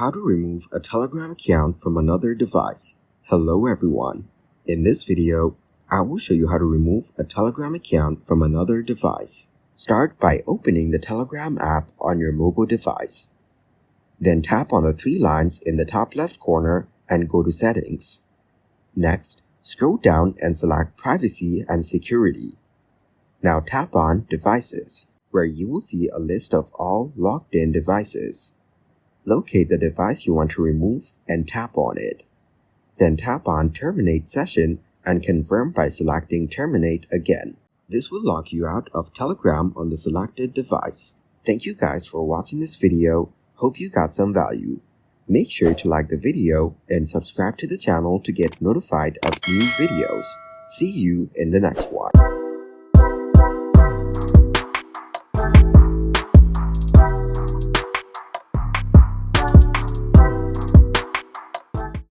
How to remove a Telegram account from another device. Hello everyone. In this video, I will show you how to remove a Telegram account from another device. Start by opening the Telegram app on your mobile device. Then tap on the three lines in the top left corner and go to Settings. Next, scroll down and select Privacy and Security. Now tap on Devices, where you will see a list of all logged-in devices. Locate the device you want to remove and tap on it. Then tap on Terminate Session and confirm by selecting Terminate again. This will log you out of Telegram on the selected device. Thank you guys for watching this video. Hope you got some value. Make sure to like the video and subscribe to the channel to get notified of new videos. See you in the next one.